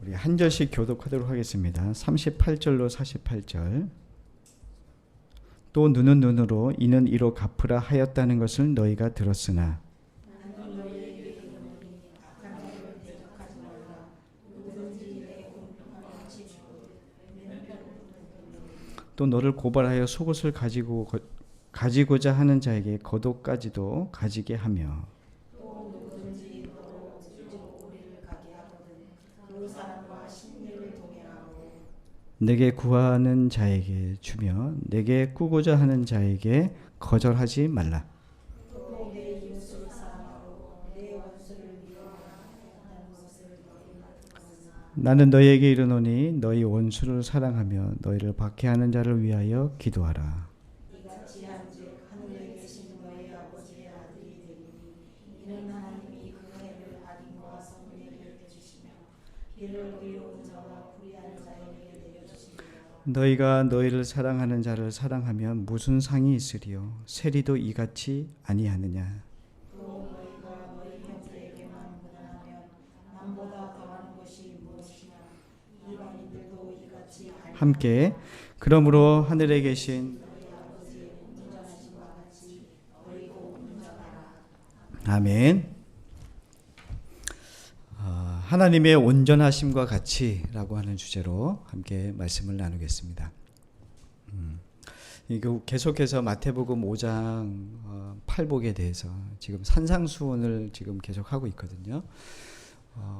우리 한 절씩 교독하도록 하겠습니다. 38절로 48절. 또 눈은 눈으로 이는 이로 갚으라 하였다는 것을 너희가 들었으나 또 너를 고발하여 속옷을 가지고자 하는 자에게 겉옷까지도 가지게 하며 내게 구하는 자에게 주며 내게 꾸고자 하는 자에게 거절하지 말라. 나는 너희에게 이르노니 너희 원수를 사랑하며 너희를 박해하는 자를 위하여 기도하라. 너희가 너희를 사랑하는 자를 사랑하면 무슨 상이 있으리요? 세리도 이같이 아니하느냐? 함께 그러므로 하늘에 계신 아멘. 하나님의 온전하심과 같이라고 하는 주제로 함께 말씀을 나누겠습니다. 이거 계속해서 마태복음 5장 팔복에 대해서 지금 산상수훈을 지금 계속하고 있거든요.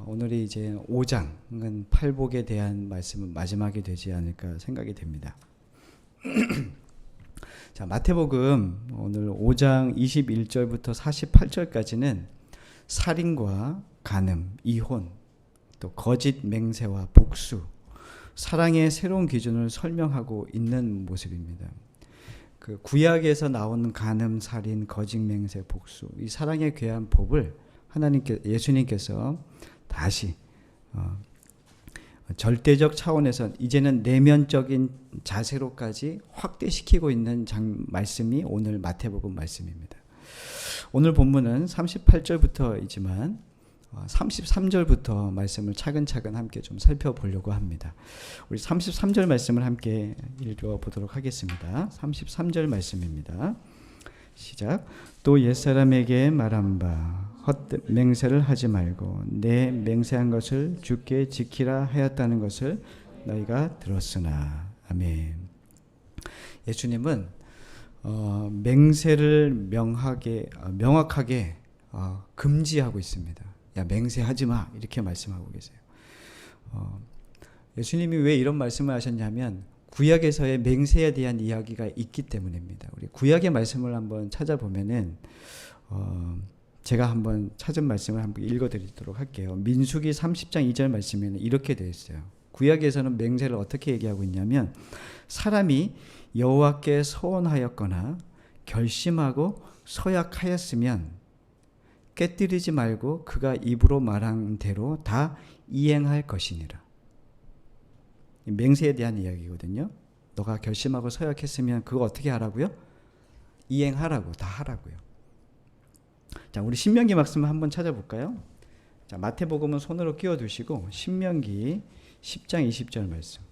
오늘이 이제 5장은 팔복에 대한 말씀은 마지막이 되지 않을까 생각이 됩니다. 자, 마태복음 오늘 5장 21절부터 48절까지는 살인과 간음, 이혼, 또 거짓 맹세와 복수, 사랑의 새로운 기준을 설명하고 있는 모습입니다. 그 구약에서 나오는 간음, 살인, 거짓 맹세, 복수, 이 사랑의 귀한 법을 예수님께서 다시 절대적 차원에서 이제는 내면적인 자세로까지 확대시키고 있는 말씀이 오늘 마태복음 말씀입니다. 오늘 본문은 38절부터이지만 33절부터 말씀을 차근차근 함께 좀 살펴보려고 합니다. 우리 33절 말씀을 함께 읽어보도록 하겠습니다. 33절 말씀입니다. 시작. 또 옛사람에게 말한 바 헛된 맹세를 하지 말고 내 맹세한 것을 주께 지키라 하였다는 것을 너희가 들었으나. 아멘. 예수님은 맹세를 명확하게 금지하고 있습니다. 야, 맹세하지 마, 이렇게 말씀하고 계세요. 예수님이 왜 이런 말씀을 하셨냐면 구약에서의 맹세에 대한 이야기가 있기 때문입니다. 우리 구약의 말씀을 한번 찾아보면은 제가 한번 찾은 말씀을 한번 읽어드리도록 할게요. 민수기 30장 2절 말씀에는 이렇게 되어 있어요. 구약에서는 맹세를 어떻게 얘기하고 있냐면 사람이 여호와께 서원하였거나 결심하고 서약하였으면 깨뜨리지 말고 그가 입으로 말한 대로 다 이행할 것이니라. 맹세에 대한 이야기거든요. 너가 결심하고 서약했으면 그거 어떻게 하라고요? 이행하라고, 다 하라고요. 자, 우리 신명기 말씀을 한번 찾아볼까요? 자, 마태복음은 손으로 끼워두시고 신명기 10장 20절 말씀.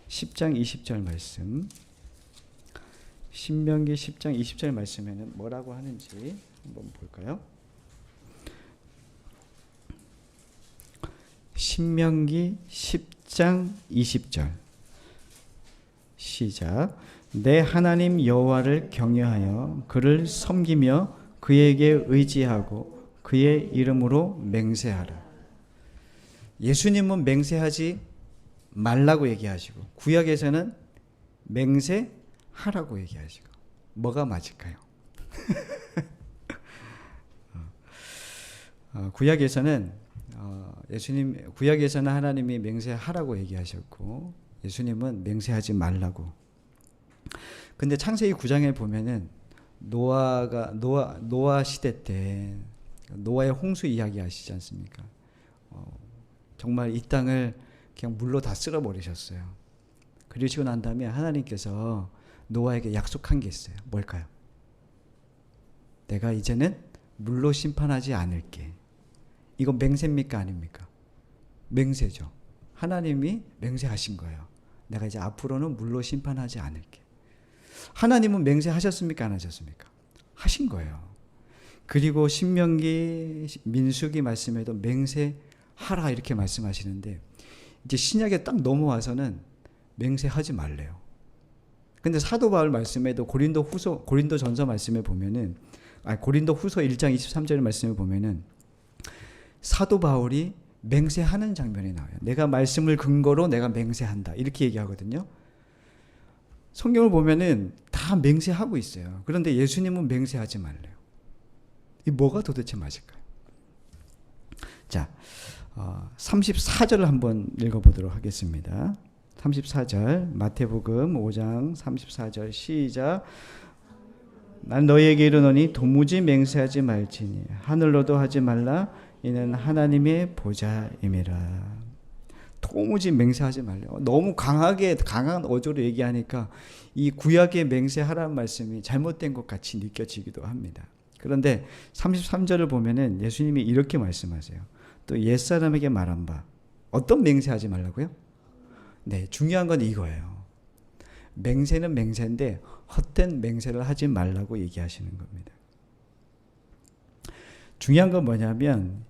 10장 20절 말씀. 신명기 10장 20절 말씀에는 뭐라고 하는지 한번 볼까요? 신명기 10장 20절. 시작. 내 하나님 여호와를 경외하여 그를 섬기며 그에게 의지하고 그의 이름으로 맹세하라. 예수님은 맹세하지 말라고 얘기하시고 구약에서는 맹세하라고 얘기하시고 뭐가 맞을까요? 구약에서는 구약에서는 하나님이 맹세하라고 얘기하셨고 예수님은 맹세하지 말라고. 근데 창세기 9장에 보면은 노아 시대 때 노아의 홍수 이야기 아시지 않습니까? 정말 이 땅을 그냥 물로 다 쓸어버리셨어요. 그러시고 난 다음에 하나님께서 노아에게 약속한 게 있어요. 뭘까요? 내가 이제는 물로 심판하지 않을게. 이건 맹세입니까 아닙니까? 맹세죠. 하나님이 맹세하신 거예요. 내가 이제 앞으로는 물로 심판하지 않을게. 하나님은 맹세하셨습니까? 안 하셨습니까? 하신 거예요. 그리고 신명기, 민수기 말씀에도 맹세하라 이렇게 말씀하시는데 이제 신약에 딱 넘어와서는 맹세하지 말래요. 근데 사도 바울 말씀에도 고린도전서 말씀에 보면은 고린도후서 1장 23절 말씀에 보면은 사도 바울이 맹세하는 장면이 나와요. 내가 말씀을 근거로 내가 맹세한다. 이렇게 얘기하거든요. 성경을 보면은 다 맹세하고 있어요. 그런데 예수님은 맹세하지 말래요. 이 뭐가 도대체 맞을까요? 자, 34절을 한번 읽어보도록 하겠습니다. 34절 마태복음 5장 34절 시작. 난 너희에게 이르노니 도무지 맹세하지 말지니 하늘로도 하지 말라 이는 하나님의 보좌임이라. 도무지 맹세하지 말래요. 너무 강한 어조로 얘기하니까 이 구약의 맹세하라는 말씀이 잘못된 것 같이 느껴지기도 합니다. 그런데 33절을 보면은 예수님이 이렇게 말씀하세요. 또 옛사람에게 말한 바 어떤 맹세하지 말라고요? 네, 중요한 건 이거예요. 맹세는 맹세인데 헛된 맹세를 하지 말라고 얘기하시는 겁니다. 중요한 건 뭐냐면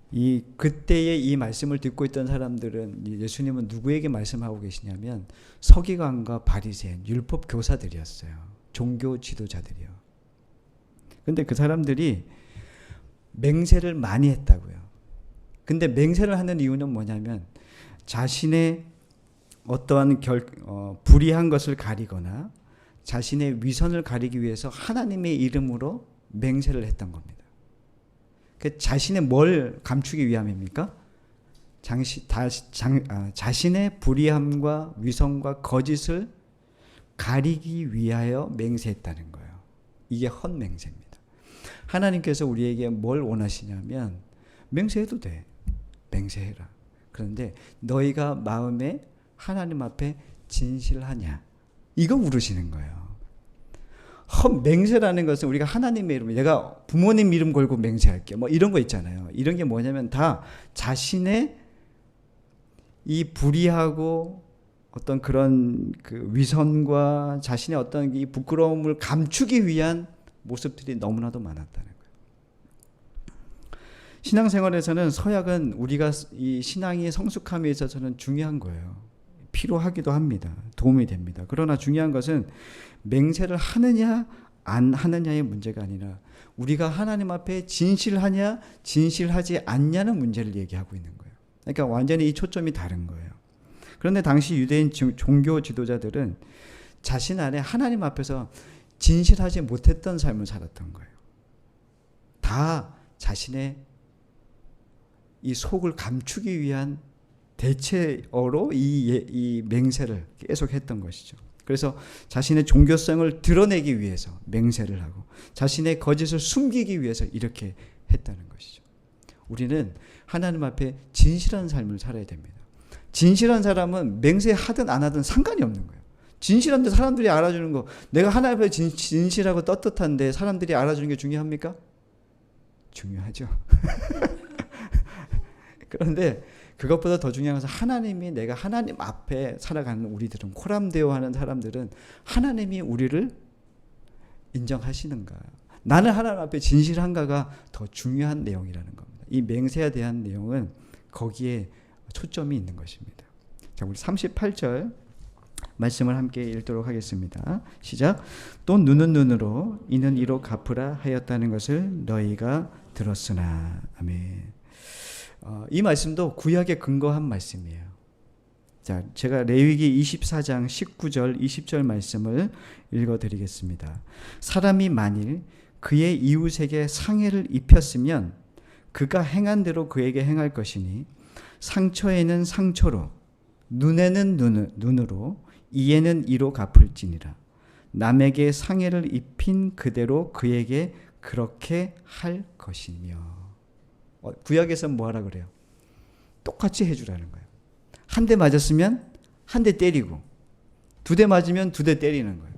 그때의 이 말씀을 듣고 있던 사람들은 예수님은 누구에게 말씀하고 계시냐면 서기관과 바리새인, 율법 교사들이었어요. 종교 지도자들이요. 근데 그 사람들이 맹세를 많이 했다고요. 근데 맹세를 하는 이유는 뭐냐면 자신의 어떠한 불의한 것을 가리거나 자신의 위선을 가리기 위해서 하나님의 이름으로 맹세를 했던 겁니다. 자신의 뭘 감추기 위함입니까? 자신의 불의함과 위선과 거짓을 가리기 위하여 맹세했다는 거예요. 이게 헛맹세입니다. 하나님께서 우리에게 뭘 원하시냐면 맹세해도 돼. 맹세해라. 그런데 너희가 마음에 하나님 앞에 진실하냐? 이거 물으시는 거예요. 맹세라는 것은 우리가 하나님의 이름, 내가 부모님 이름 걸고 맹세할게. 뭐 이런 거 있잖아요. 이런 게 뭐냐면 다 자신의 이 불의하고 어떤 그런 그 위선과 자신의 어떤 이 부끄러움을 감추기 위한 모습들이 너무나도 많았다는 거예요. 신앙생활에서는 서약은 우리가 이 신앙의 성숙함에 있어서는 중요한 거예요. 필요하기도 합니다. 도움이 됩니다. 그러나 중요한 것은 맹세를 하느냐 안 하느냐의 문제가 아니라 우리가 하나님 앞에 진실하냐 진실하지 않냐는 문제를 얘기하고 있는 거예요. 그러니까 완전히 이 초점이 다른 거예요. 그런데 당시 유대인 종교 지도자들은 자신 안에 하나님 앞에서 진실하지 못했던 삶을 살았던 거예요. 다 자신의 이 속을 감추기 위한 대체어로 이 맹세를 계속 했던 것이죠. 그래서 자신의 종교성을 드러내기 위해서 맹세를 하고 자신의 거짓을 숨기기 위해서 이렇게 했다는 것이죠. 우리는 하나님 앞에 진실한 삶을 살아야 됩니다. 진실한 사람은 맹세하든 안 하든 상관이 없는 거예요. 진실한데 사람들이 알아주는 거, 내가 하나님 앞에 진실하고 떳떳한데 사람들이 알아주는 게 중요합니까? 중요하죠. 그런데 그것보다 더 중요한 것은 하나님이 내가 하나님 앞에 살아가는 우리들은 코람데오 하는 사람들은 하나님이 우리를 인정하시는가, 나는 하나님 앞에 진실한가가 더 중요한 내용이라는 겁니다. 이 맹세에 대한 내용은 거기에 초점이 있는 것입니다. 자, 우리 38절 말씀을 함께 읽도록 하겠습니다. 시작. 또 눈은 눈으로 이는 이로 갚으라 하였다는 것을 너희가 들었으나. 아멘. 이 말씀도 구약에 근거한 말씀이에요. 자, 제가 레위기 24장 19절 20절 말씀을 읽어드리겠습니다. 사람이 만일 그의 이웃에게 상해를 입혔으면 그가 행한 대로 그에게 행할 것이니 상처에는 상처로 눈에는 눈으로 이에는 이로 갚을지니라. 남에게 상해를 입힌 그대로 그에게 그렇게 할 것이며. 구약에서는 뭐하라 그래요? 똑같이 해주라는 거예요. 한 대 맞았으면 한 대 때리고, 두 대 맞으면 두 대 때리는 거예요.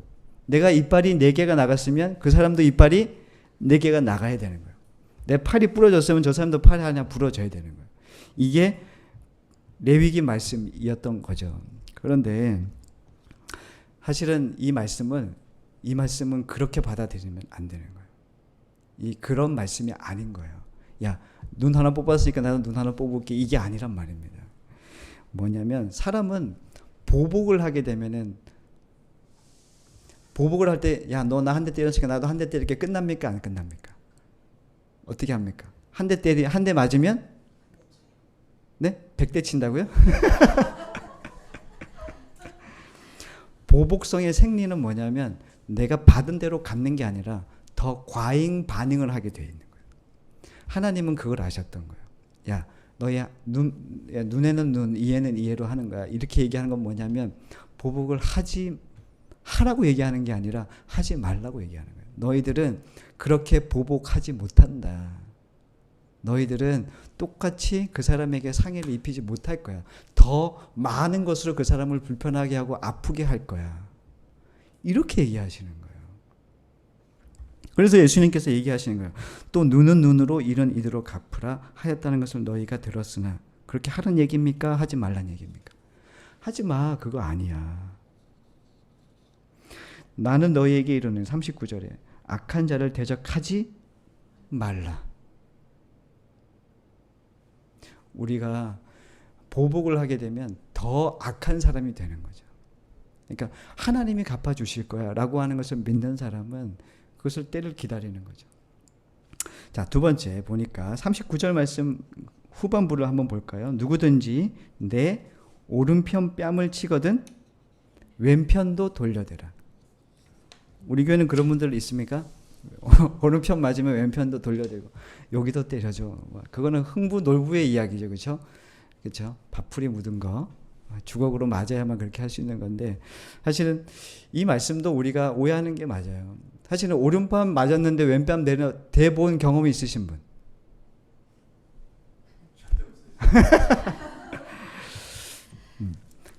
내가 이빨이 4개가 나갔으면 그 사람도 이빨이 4개가 나가야 되는 거예요. 내 팔이 부러졌으면 저 사람도 팔이 하나 부러져야 되는 거예요. 이게 레위기 말씀이었던 거죠. 그런데 사실은 이 말씀은 그렇게 받아들이면 안 되는 거예요. 그런 말씀이 아닌 거예요. 야, 눈 하나 뽑았으니까 나도 눈 하나 뽑을게. 이게 아니란 말입니다. 뭐냐면 사람은 보복을 하게 되면은 보복을 할 때 야, 너 나 한 대 때렸으니까 나도 한 대 때릴게. 끝납니까? 안 끝납니까? 어떻게 합니까? 한 대 맞으면 네? 100대 친다고요? 보복성의 생리는 뭐냐면 내가 받은 대로 갚는 게 아니라 더 과잉 반응을 하게 돼 있는 거예요. 하나님은 그걸 아셨던 거예요. 야, 너의 눈에는 눈, 이에는 이해로 하는 거야. 이렇게 얘기하는 건 뭐냐면 보복을 하라고 얘기하는 게 아니라 하지 말라고 얘기하는 거예요. 너희들은 그렇게 보복하지 못한다. 너희들은 똑같이 그 사람에게 상해를 입히지 못할 거야. 더 많은 것으로 그 사람을 불편하게 하고 아프게 할 거야. 이렇게 얘기하시는 거예요. 그래서 예수님께서 얘기하시는 거예요. 또 눈은 눈으로 이는 이대로 갚으라 하였다는 것을 너희가 들었으나 그렇게 하라는 얘기입니까? 하지 말라는 얘기입니까? 하지 마. 그거 아니야. 나는 너희에게 이르는 39절에 악한 자를 대적하지 말라. 우리가 보복을 하게 되면 더 악한 사람이 되는 거죠. 그러니까 하나님이 갚아주실 거야 라고 하는 것을 믿는 사람은 그것을 때를 기다리는 거죠. 자, 두 번째 보니까 39절 말씀 후반부를 한번 볼까요? 누구든지 내 오른편 뺨을 치거든 왼편도 돌려대라. 우리 교회는 그런 분들 있습니까? 오른편 맞으면 왼편도 돌려대고 여기도 때려줘. 그거는 흥부놀부의 이야기죠. 그렇죠? 그렇죠? 밥풀이 묻은 거 주걱으로 맞아야만 그렇게 할 수 있는 건데 사실은 이 말씀도 우리가 오해하는 게 맞아요. 사실은 오른편 맞았는데 왼뺨 대본 경험이 있으신 분?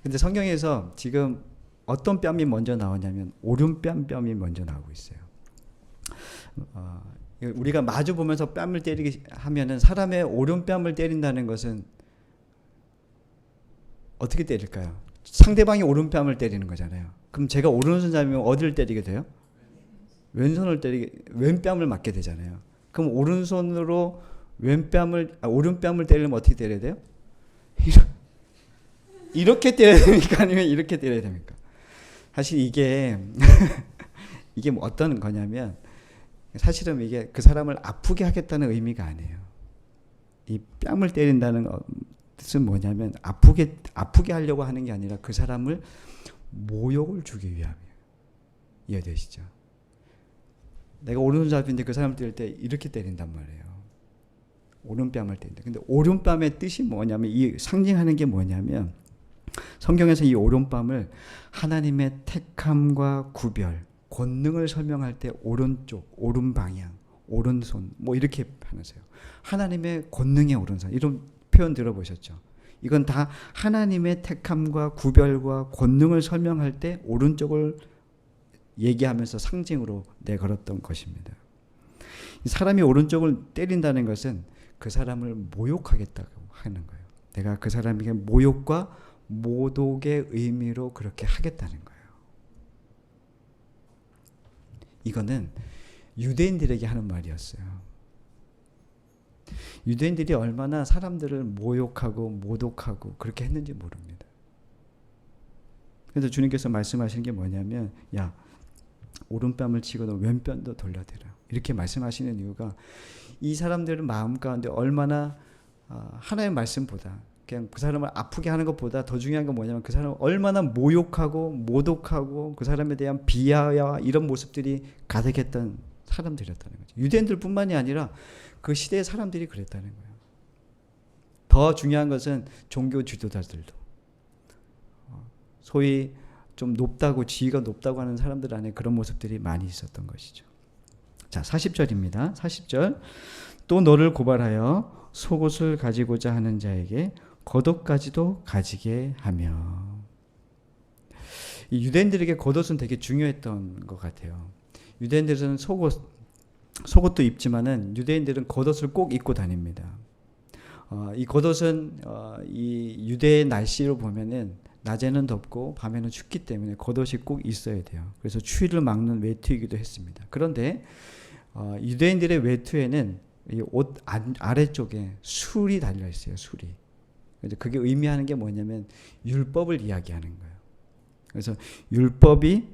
근데 성경에서 지금 어떤 뺨이 먼저 나오냐면 오른뺨 뺨이 먼저 나오고 있어요. 우리가 마주 보면서 뺨을 때리게 하면은 사람의 오른뺨을 때린다는 것은 어떻게 때릴까요? 상대방이 오른뺨을 때리는 거잖아요. 그럼 제가 오른손잡이면 어디를 때리게 돼요? 왼뺨을 맞게 되잖아요. 그럼 오른손으로 오른뺨을 때리려면 어떻게 때려야 돼요? 이렇게 때려야 됩니까? 아니면 이렇게 때려야 됩니까? 사실 이게 뭐 어떤 거냐면 사실은 이게 그 사람을 아프게 하겠다는 의미가 아니에요. 이 뺨을 때린다는 뜻은 뭐냐면 아프게 하려고 하는 게 아니라 그 사람을 모욕을 주기 위함이에요. 이해되시죠? 내가 오른손잡이인데 그 사람을 때릴 때 이렇게 때린단 말이에요. 오른뺨을 때린다. 근데 오른뺨의 뜻이 뭐냐면 이 상징하는 게 뭐냐면 성경에서 이 오른뺨을 하나님의 택함과 구별, 권능을 설명할 때 오른쪽, 오른 방향, 오른손 뭐 이렇게 하면서요. 하나님의 권능의 오른손 이런 표현 들어보셨죠? 이건 다 하나님의 택함과 구별과 권능을 설명할 때 오른쪽을 얘기하면서 상징으로 내걸었던 것입니다. 사람이 오른쪽을 때린다는 것은 그 사람을 모욕하겠다고 하는 거예요. 내가 그 사람에게 모욕과 모독의 의미로 그렇게 하겠다는 거예요. 이거는 유대인들에게 하는 말이었어요. 유대인들이 얼마나 사람들을 모욕하고 모독하고 그렇게 했는지 모릅니다. 그래서 주님께서 말씀하시는 게 뭐냐면 야, 오른뺨을 치고도 왼편도 돌려대라. 이렇게 말씀하시는 이유가 이 사람들의 마음 가운데 얼마나 하나님의 말씀보다 그냥 그 사람을 아프게 하는 것보다 더 중요한 건 뭐냐면 그 사람을 얼마나 모욕하고 모독하고 그 사람에 대한 비하와 이런 모습들이 가득했던 사람들이었다는 거죠. 유대인들뿐만이 아니라 그 시대의 사람들이 그랬다는 거예요. 더 중요한 것은 종교 지도자들도 소위 좀 높다고 지위가 높다고 하는 사람들 안에 그런 모습들이 많이 있었던 것이죠. 자, 40절입니다. 40절 또 너를 고발하여 속옷을 가지고자 하는 자에게 겉옷까지도 가지게 하며. 이 유대인들에게 겉옷은 되게 중요했던 것 같아요. 유대인들은 속옷도 입지만은 유대인들은 겉옷을 꼭 입고 다닙니다. 이 겉옷은 이 유대의 날씨로 보면은 낮에는 덥고 밤에는 춥기 때문에 겉옷이 꼭 있어야 돼요. 그래서 추위를 막는 외투이기도 했습니다. 그런데 유대인들의 외투에는 이 옷 아래쪽에 술이 달려 있어요. 술이. 그래서 그게 의미하는 게 뭐냐면 율법을 이야기하는 거예요. 그래서 율법이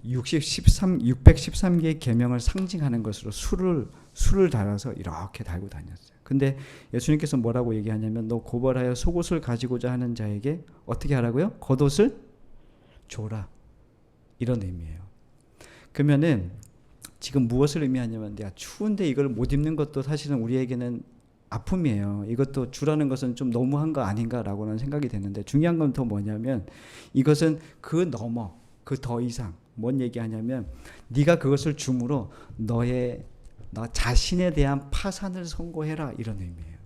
613개의 계명을 상징하는 것으로 술을 달아서 이렇게 달고 다녔어요. 근데 예수님께서 뭐라고 얘기하냐면 너 고발하여 속옷을 가지고자 하는 자에게 어떻게 하라고요? 겉옷을 줘라. 이런 의미예요. 그러면은 지금 무엇을 의미하냐면 내가 추운데 이걸 못 입는 것도 사실은 우리에게는 아픔이에요. 이것도 주라는 것은 좀 너무한 거 아닌가라고는 생각이 되는데 중요한 건 더 뭐냐면 이것은 그 넘어 그 더 이상 뭔 얘기하냐면 네가 그것을 줌으로 너 자신에 대한 파산을 선고해라 이런 의미예요.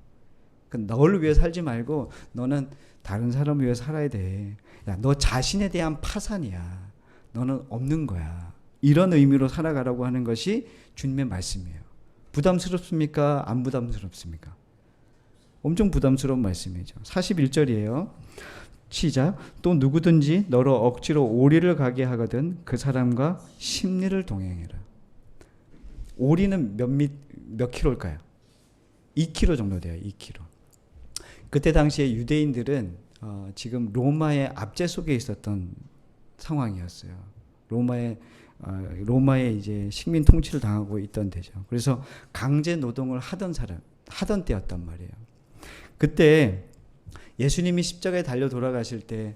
그러니까 너를 위해 살지 말고 너는 다른 사람을 위해 살아야 돼. 야, 너 자신에 대한 파산이야. 너는 없는 거야. 이런 의미로 살아가라고 하는 것이 주님의 말씀이에요. 부담스럽습니까? 안 부담스럽습니까? 엄청 부담스러운 말씀이죠. 41절이에요. 시작. 또 누구든지 너로 억지로 오리를 가게 하거든 그 사람과 십리를 동행해라. 오리는 몇 킬로일까요? 2킬로 정도 돼요. 2킬로. 그때 당시에 유대인들은 지금 로마의 압제 속에 있었던 상황이었어요. 로마의 이제 식민 통치를 당하고 있던 때죠. 그래서 강제 노동을 하던 때였단 말이에요. 그때 예수님이 십자가에 달려 돌아가실 때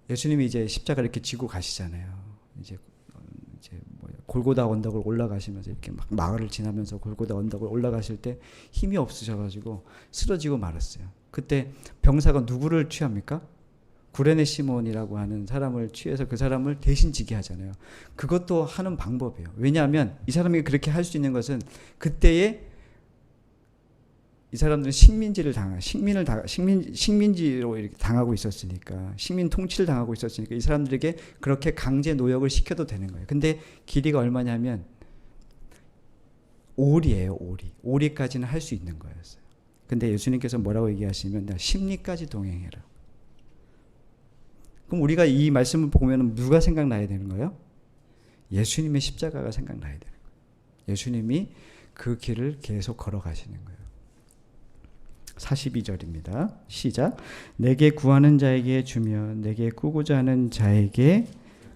예수님이 이제 십자가를 이렇게 지고 가시잖아요. 이제 골고다 언덕을 올라가시면서 이렇게 막 마을을 지나면서 골고다 언덕을 올라가실 때 힘이 없으셔가지고 쓰러지고 말았어요. 그때 병사가 누구를 취합니까? 구레네 시몬이라고 하는 사람을 취해서 그 사람을 대신 지게 하잖아요. 그것도 하는 방법이에요. 왜냐하면 이 사람이 그렇게 할 수 있는 것은 그때에 이 사람들은 식민지로 이렇게 당하고 있었으니까, 식민 통치를 당하고 있었으니까 이 사람들에게 그렇게 강제 노역을 시켜도 되는 거예요. 근데 길이가 얼마냐면 오리예요, 오리. 오리까지는 할 수 있는 거였어요. 근데 예수님께서 뭐라고 얘기하시면 십리까지 동행해라. 그럼 우리가 이 말씀을 보면 누가 생각나야 되는 거예요? 예수님의 십자가가 생각나야 되는 거예요. 예수님이 그 길을 계속 걸어가시는 거예요. 42절입니다. 시작. 내게 구하는 자에게 주며 내게 꾸고자 하는 자에게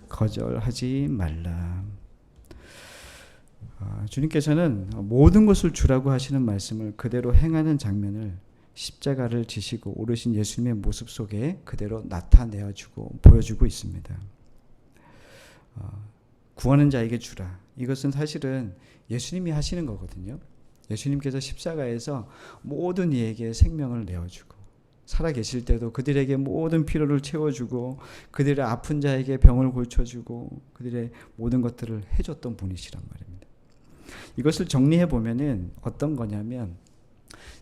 거절하지 말라. 주님께서는 모든 것을 주라고 하시는 말씀을 그대로 행하는 장면을 십자가를 지시고 오르신 예수님의 모습 속에 그대로 나타내어주고 보여주고 있습니다. 구하는 자에게 주라. 이것은 사실은 예수님이 하시는 거거든요. 예수님께서 십자가에서 모든 이에게 생명을 내어주고 살아계실 때도 그들에게 모든 필요를 채워주고 그들의 아픈 자에게 병을 고쳐주고 그들의 모든 것들을 해줬던 분이시란 말입니다. 이것을 정리해 보면은 어떤 거냐면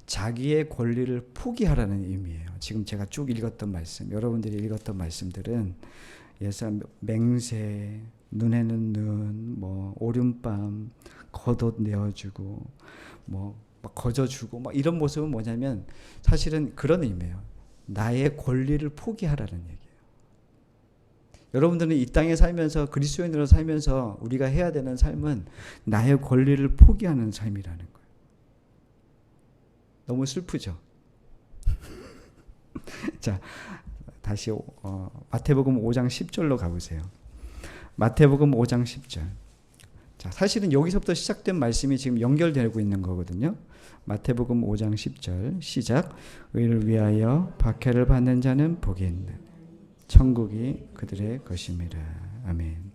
자기의 권리를 포기하라는 의미예요. 지금 제가 쭉 읽었던 말씀, 여러분들이 읽었던 말씀들은 예수 맹세, 눈에는 눈, 오륜밤, 겉옷 내어주고, 거저주고, 이런 모습은 뭐냐면 사실은 그런 의미예요. 나의 권리를 포기하라는 얘기예요. 여러분들은 이 땅에 살면서 그리스도인으로 살면서 우리가 해야 되는 삶은 나의 권리를 포기하는 삶이라는 거예요. 너무 슬프죠? 자, 다시 마태복음 5장 10절로 가보세요. 마태복음 5장 10절. 자, 사실은 여기서부터 시작된 말씀이 지금 연결되고 있는 거거든요. 마태복음 5장 10절 시작. 의를 위하여 박해를 받는 자는 복이 있는 천국이 그들의 것임이라. 아멘.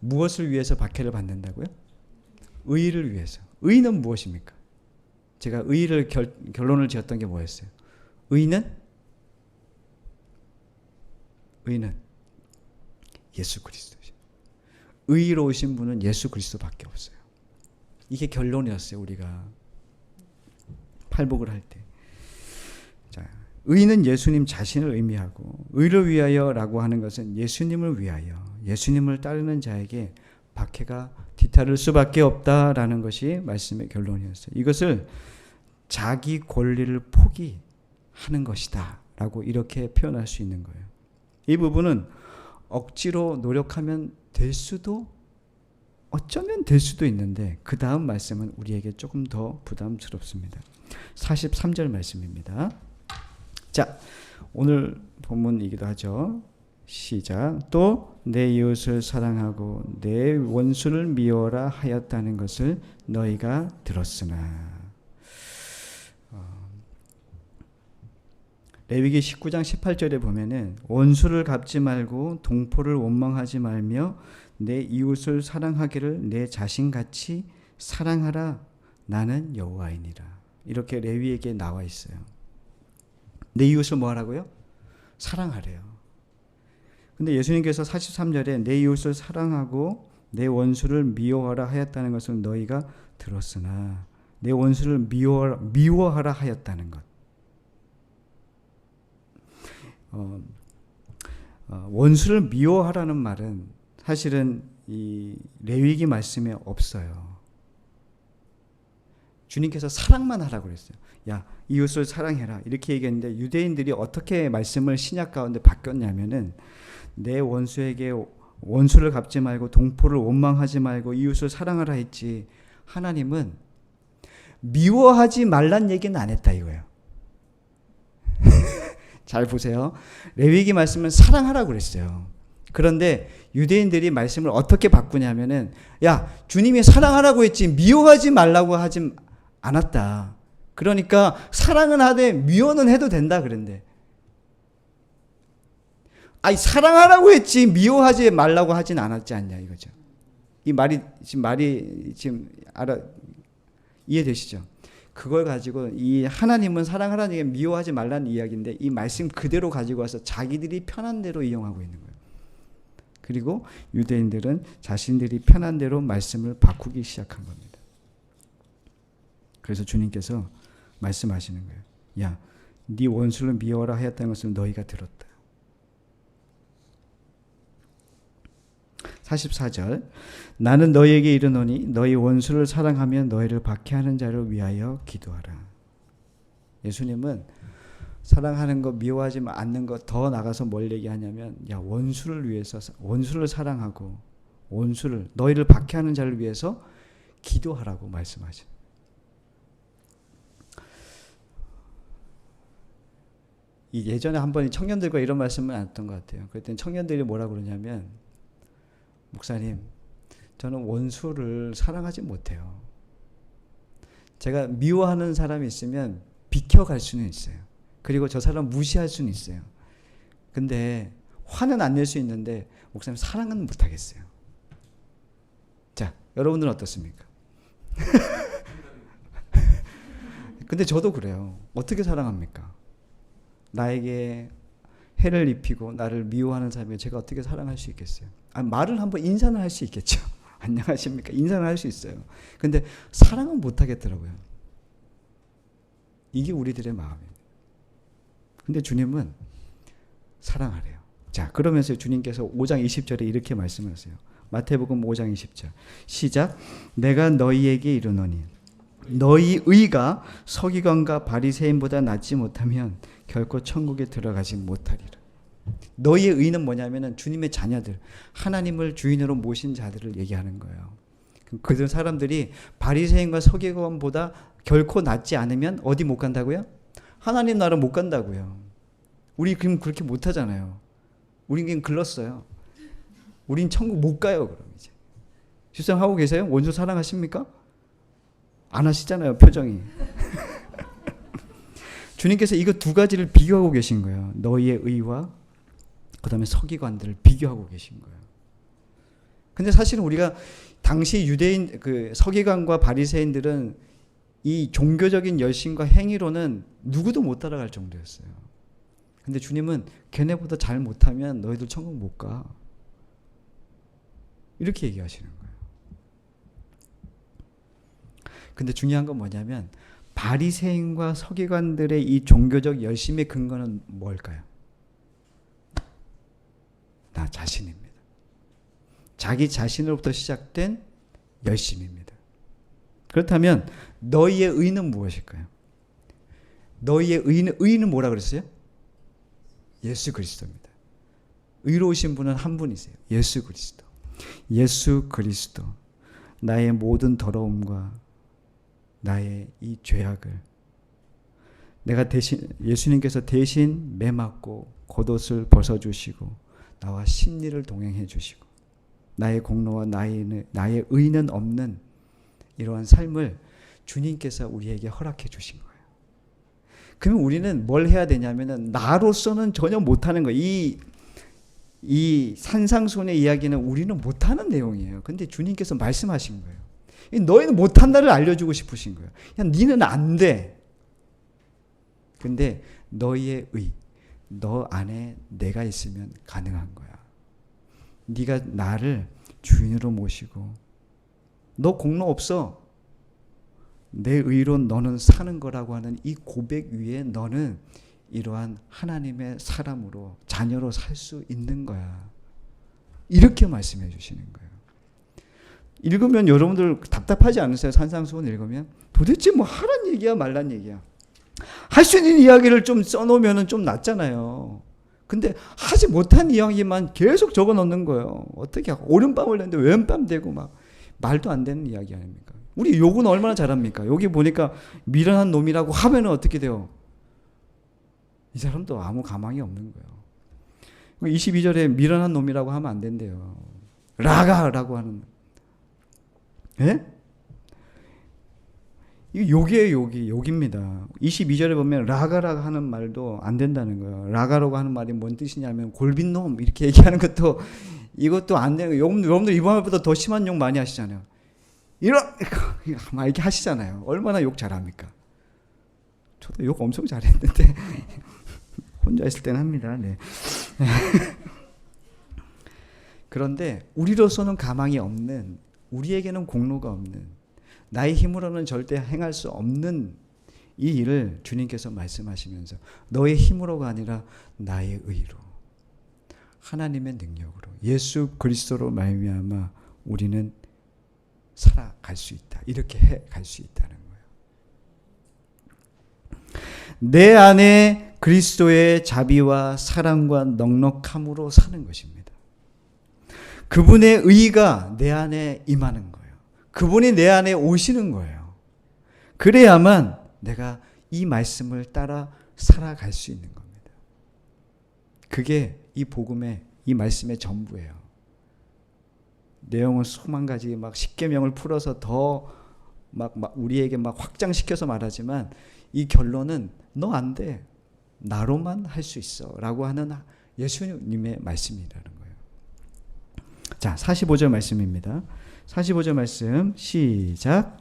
무엇을 위해서 박해를 받는다고요? 의를 위해서. 의는 무엇입니까? 제가 의를 결론을 지었던 게 뭐였어요? 의는 예수 그리스도죠. 의로우신 분은 예수 그리스도밖에 없어요. 이게 결론이었어요. 우리가 팔복을 할 때. 자, 의는 예수님 자신을 의미하고 의를 위하여라고 하는 것은 예수님을 위하여, 예수님을 따르는 자에게 박해가 뒤따를 수밖에 없다라는 것이 말씀의 결론이었어요. 이것을 자기 권리를 포기하는 것이다 라고 이렇게 표현할 수 있는 거예요. 이 부분은 억지로 노력하면 될 수도, 어쩌면 될 수도 있는데 그 다음 말씀은 우리에게 조금 더 부담스럽습니다. 43절 말씀입니다. 자, 오늘 본문이기도 하죠. 시작. 또 내 이웃을 사랑하고 내 원수를 미워라 하였다는 것을 너희가 들었으나. 레위기 19장 18절에 보면은 원수를 갚지 말고 동포를 원망하지 말며 내 이웃을 사랑하기를 내 자신같이 사랑하라. 나는 여호와이니라. 이렇게 레위에게 나와 있어요. 내 이웃을 뭐 하라고요? 사랑하래요. 근데 예수님께서 43절에 내 이웃을 사랑하고 내 원수를 미워하라 하였다는 것을 너희가 들었으나, 내 원수를 미워하라 하였다는 것. 원수를 미워하라는 말은 사실은 이 레위기 말씀에 없어요. 주님께서 사랑만 하라고 그랬어요. 야, 이웃을 사랑해라 이렇게 얘기했는데 유대인들이 어떻게 말씀을 신약 가운데 바뀌었냐면은 내 원수에게 원수를 갚지 말고 동포를 원망하지 말고 이웃을 사랑하라 했지, 하나님은 미워하지 말란 얘기는 안 했다 이거예요. 잘 보세요. 레위기 말씀은 사랑하라고 그랬어요. 그런데 유대인들이 말씀을 어떻게 바꾸냐면은, 야, 주님이 사랑하라고 했지 미워하지 말라고 하지 않았다. 그러니까 사랑은 하되 미워는 해도 된다 그런데, 아니 사랑하라고 했지 미워하지 말라고 하진 않았지 않냐 이거죠. 이 말이 지금 이해되시죠? 그걸 가지고 이 하나님은 사랑하라는 얘기 미워하지 말라는 이야기인데 이 말씀 그대로 가지고 와서 자기들이 편한 대로 이용하고 있는 거예요. 그리고 유대인들은 자신들이 편한 대로 말씀을 바꾸기 시작한 겁니다. 그래서 주님께서 말씀하시는 거예요. 야, 네 원수를 미워하라 하였다는 것을 너희가 들었다. 44절. 나는 너희에게 이르노니 너희 원수를 사랑하며 너희를 박해하는 자를 위하여 기도하라. 예수님은 사랑하는 거, 미워하지 않는 거, 더 나가서 뭘 얘기하냐면, 야, 원수를 위해서, 원수를 사랑하고 원수를, 너희를 박해하는 자를 위해서 기도하라고 말씀하죠. 예전에 한 번 청년들과 이런 말씀을 나눴던 것 같아요. 그랬더니 청년들이 뭐라고 그러냐면, 목사님, 저는 원수를 사랑하지 못해요. 제가 미워하는 사람이 있으면 비켜갈 수는 있어요. 그리고 저 사람 무시할 수는 있어요. 근데 화는 안 낼 수 있는데 목사님 사랑은 못하겠어요. 자, 여러분들은 어떻습니까? 근데 저도 그래요. 어떻게 사랑합니까? 나에게 해를 입히고 나를 미워하는 사람에게 제가 어떻게 사랑할 수 있겠어요? 말을 한번 인사는 할 수 있겠죠. 안녕하십니까? 인사는 할 수 있어요. 근데 사랑은 못하겠더라고요. 이게 우리들의 마음입니다. 근데 주님은 사랑하래요. 자, 그러면서 주님께서 5장 20절에 이렇게 말씀하세요. 마태복음 5장 20절. 시작. 내가 너희에게 이르노니 너희 의가 서기관과 바리새인보다 낫지 못하면 결코 천국에 들어가지 못하리라. 너희의 의는 뭐냐면은 주님의 자녀들, 하나님을 주인으로 모신 자들을 얘기하는 거예요. 그 사람들이 바리새인과 서기관보다 결코 낫지 않으면 어디 못 간다고요? 하나님 나라 못 간다고요. 우리 그럼 그렇게 못 하잖아요. 우린 그냥 글렀어요. 우린 천국 못 가요. 그럼 이제 실상하고 계세요? 원수 사랑하십니까? 안 하시잖아요. 표정이. 주님께서 이거 두 가지를 비교하고 계신 거예요. 너희의 의와 그 다음에 서기관들을 비교하고 계신 거예요. 근데 사실은 우리가 당시 유대인 그 서기관과 바리새인들은 이 종교적인 열심과 행위로는 누구도 못 따라갈 정도였어요. 근데 주님은 걔네보다 잘 못하면 너희들 천국 못 가. 이렇게 얘기하시는 거예요. 근데 중요한 건 뭐냐면 바리새인과 서기관들의 이 종교적 열심의 근거는 뭘까요? 나 자신입니다. 자기 자신으로부터 시작된 열심입니다. 그렇다면 너희의 의는 무엇일까요? 너희의 의는 뭐라 그랬어요? 예수 그리스도입니다. 의로우신 분은 한 분이세요. 예수 그리스도. 예수 그리스도. 나의 모든 더러움과 나의 이 죄악을 내가 대신, 예수님께서 대신 매맞고 겉옷을 벗어주시고 나와 심리를 동행해 주시고 나의 공로와 나의 의는 없는 이러한 삶을 주님께서 우리에게 허락해 주신 거예요. 그러면 우리는 뭘 해야 되냐면은 나로서는 전혀 못하는 거예요. 이 산상수훈의 이야기는 우리는 못하는 내용이에요. 근데 주님께서 말씀하신 거예요. 너희는 못한다를 알려주고 싶으신 거예요. 그냥 니는 안 돼. 근데 너희의 의, 너 안에 내가 있으면 가능한 거야. 네가 나를 주인으로 모시고 너 공로 없어. 내 의로 너는 사는 거라고 하는 이 고백 위에 너는 이러한 하나님의 사람으로 자녀로 살 수 있는 거야. 이렇게 말씀해 주시는 거예요. 읽으면 여러분들 답답하지 않으세요? 산상수훈 읽으면 도대체 뭐 하란 얘기야 말란 얘기야. 할 수 있는 이야기를 좀 써놓으면 좀 낫잖아요. 근데 하지 못한 이야기만 계속 적어 놓는 거예요. 어떻게 오른밤을 냈는데 왼밤 되고 막 말도 안 되는 이야기 아닙니까? 우리 욕은 얼마나 잘합니까? 여기 보니까 미련한 놈이라고 하면은 어떻게 돼요? 이 사람도 아무 가망이 없는 거예요. 22절에 미련한 놈이라고 하면 안 된대요. 라가라고 하는. 예? 이 욕이에요, 욕입니다. 22절에 보면 라가라고 하는 말도 안 된다는 거예요. 라가라고 하는 말이 뭔 뜻이냐면 골빈 놈 이렇게 얘기하는 것도 이것도 안 되는 거예요. 여러분들 이번 말보다 더 심한 욕 많이 하시잖아요. 막 이렇게 하시잖아요. 얼마나 욕 잘합니까? 저도 욕 엄청 잘했는데 혼자 있을 때는 합니다. 네. 그런데 우리로서는 가망이 없는, 우리에게는 공로가 없는, 나의 힘으로는 절대 행할 수 없는 이 일을 주님께서 말씀하시면서 너의 힘으로가 아니라 나의 의로, 하나님의 능력으로, 예수 그리스도로 말미암아 우리는 살아갈 수 있다. 이렇게 해갈 수 있다는 거예요. 내 안에 그리스도의 자비와 사랑과 넉넉함으로 사는 것입니다. 그분의 의가 내 안에 임하는 거예요. 그분이 내 안에 오시는 거예요. 그래야만 내가 이 말씀을 따라 살아갈 수 있는 겁니다. 그게 이 복음의, 이 말씀의 전부예요. 내용을 수만 가지 막 십계명을 풀어서 더 막 우리에게 막 확장시켜서 말하지만 이 결론은 너 안 돼. 나로만 할 수 있어. 라고 하는 예수님의 말씀이라는 거예요. 자, 45절 말씀입니다. 45절 말씀 시작.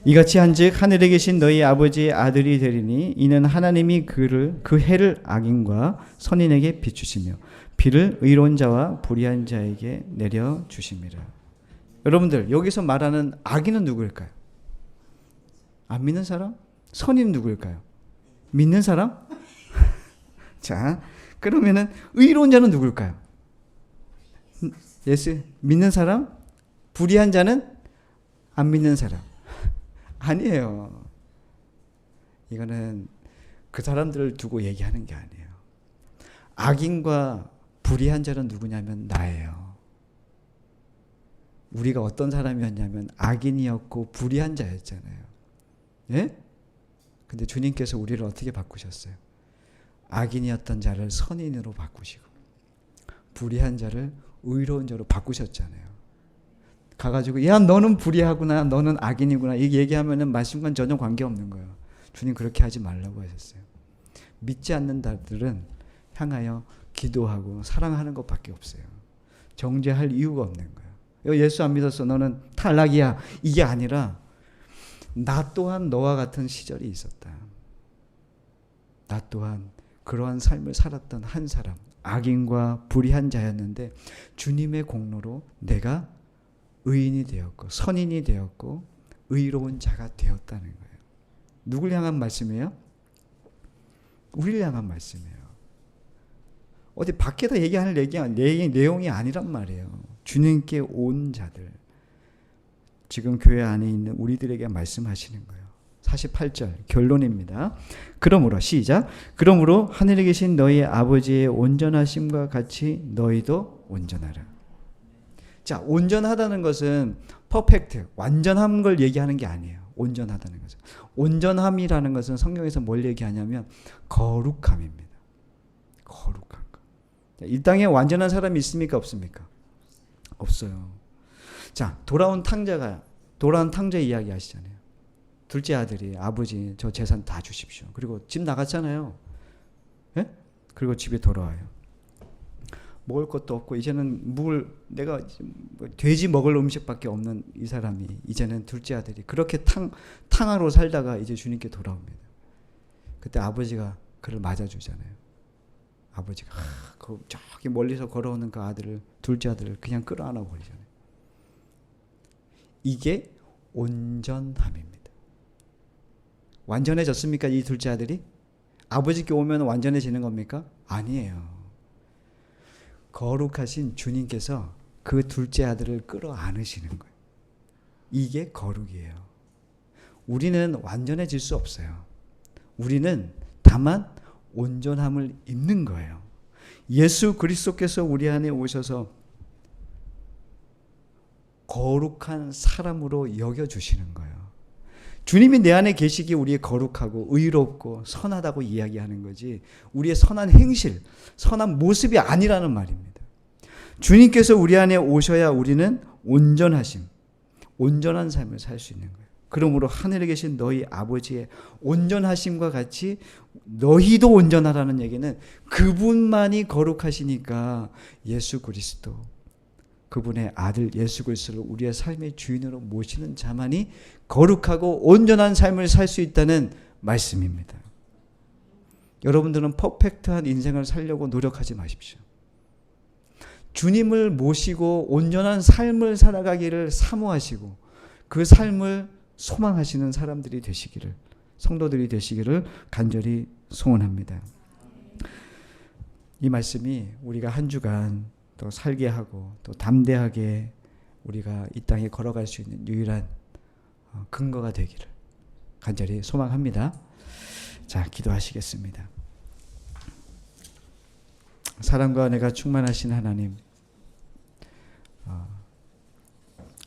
이같이 한즉 하늘에 계신 너희 아버지의 아들이 되리니 이는 하나님이 그 해를 악인과 선인에게 비추시며 비를 의로운 자와 불의한 자에게 내려 주심이라. 여러분들 여기서 말하는 악인은 누구일까요? 안 믿는 사람? 선인은 누구일까요? 믿는 사람? 자, 그러면은 의로운 자는 누구일까요? 예수 믿는 사람? 불의한 자는 안 믿는 사람. 아니에요. 이거는 그 사람들을 두고 얘기하는 게 아니에요. 악인과 불의한 자는 누구냐면 나예요. 우리가 어떤 사람이었냐면 악인이었고 불의한 자였잖아요. 예? 근데 주님께서 우리를 어떻게 바꾸셨어요? 악인이었던 자를 선인으로 바꾸시고 불의한 자를 의로운 자로 바꾸셨잖아요. 가가지고 야 너는 불의하구나, 너는 악인이구나 이 얘기하면은 말씀과는 전혀 관계없는 거예요. 주님 그렇게 하지 말라고 하셨어요. 믿지 않는 자들은 향하여 기도하고 사랑하는 것밖에 없어요. 정죄할 이유가 없는 거예요. 예수 안 믿었어, 너는 탈락이야, 이게 아니라 나 또한 너와 같은 시절이 있었다. 나 또한 그러한 삶을 살았던 한 사람, 악인과 불의한 자였는데 주님의 공로로 내가 의인이 되었고 선인이 되었고 의로운 자가 되었다는 거예요. 누굴 향한 말씀이에요? 우리를 향한 말씀이에요. 어디 밖에다 얘기하는 내용이 아니란 말이에요. 주님께 온 자들, 지금 교회 안에 있는 우리들에게 말씀하시는 거예요. 48절 결론입니다. 그러므로 시작. 그러므로 하늘에 계신 너희 아버지의 온전하심과 같이 너희도 온전하라. 자, 온전하다는 것은 퍼펙트, 완전한 걸 얘기하는 게 아니에요. 온전하다는 것은. 온전함이라는 것은 성경에서 뭘 얘기하냐면 거룩함입니다. 거룩한 것. 이 땅에 완전한 사람이 있습니까? 없습니까? 없어요. 자, 돌아온 탕자 이야기 하시잖아요. 둘째 아들이 아버지 저 재산 다 주십시오. 그리고 집 나갔잖아요. 예? 그리고 집에 돌아와요. 먹을 것도 없고 이제는 내가 돼지 먹을 음식밖에 없는 이 사람이 이제는 둘째 아들이 그렇게 탕하로 살다가 이제 주님께 돌아옵니다. 그때 아버지가 그를 맞아주잖아요. 아버지가 저기 멀리서 걸어오는 그 아들을 둘째 아들을 그냥 끌어안아 버리잖아요. 이게 온전함입니다. 완전해졌습니까? 이 둘째 아들이? 아버지께 오면 완전해지는 겁니까? 아니에요. 거룩하신 주님께서 그 둘째 아들을 끌어안으시는 거예요. 이게 거룩이에요. 우리는 완전해질 수 없어요. 우리는 다만 온전함을 입는 거예요. 예수 그리스도께서 우리 안에 오셔서 거룩한 사람으로 여겨주시는 거예요. 주님이 내 안에 계시기에 우리의 거룩하고 의롭고 선하다고 이야기하는 거지 우리의 선한 행실, 선한 모습이 아니라는 말입니다. 주님께서 우리 안에 오셔야 우리는 온전하심, 온전한 삶을 살 수 있는 거예요. 그러므로 하늘에 계신 너희 아버지의 온전하심과 같이 너희도 온전하라는 얘기는 그분만이 거룩하시니까 예수 그리스도, 그분의 아들 예수 그리스도를 우리의 삶의 주인으로 모시는 자만이 거룩하고 온전한 삶을 살 수 있다는 말씀입니다. 여러분들은 퍼펙트한 인생을 살려고 노력하지 마십시오. 주님을 모시고 온전한 삶을 살아가기를 사모하시고 그 삶을 소망하시는 사람들이 되시기를, 성도들이 되시기를 간절히 소원합니다. 이 말씀이 우리가 한 주간 또 살게 하고 또 담대하게 우리가 이 땅에 걸어갈 수 있는 유일한 근거가 되기를 간절히 소망합니다. 자, 기도하시겠습니다. 사랑과 은혜가 충만하신 하나님,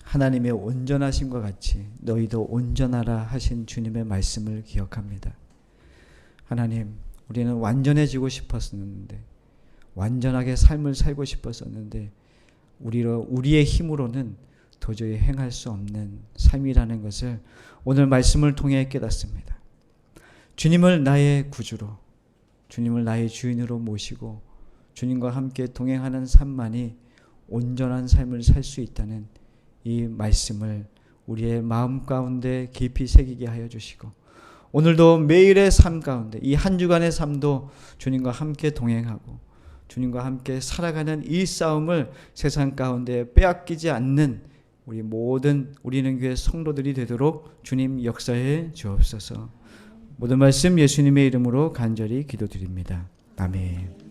하나님의 온전하심과 같이 너희도 온전하라 하신 주님의 말씀을 기억합니다. 하나님, 우리는 완전해지고 싶었었는데, 완전하게 삶을 살고 싶었었는데 우리의 힘으로는 도저히 행할 수 없는 삶이라는 것을 오늘 말씀을 통해 깨닫습니다. 주님을 나의 구주로, 주님을 나의 주인으로 모시고 주님과 함께 동행하는 삶만이 온전한 삶을 살 수 있다는 이 말씀을 우리의 마음 가운데 깊이 새기게 하여 주시고 오늘도 매일의 삶 가운데 이 한 주간의 삶도 주님과 함께 동행하고 주님과 함께 살아가는 이 싸움을 세상 가운데 빼앗기지 않는 우리 모든 우리는 교회 성도들이 되도록 주님 역사해 주옵소서. 모든 말씀 예수님의 이름으로 간절히 기도드립니다. 아멘.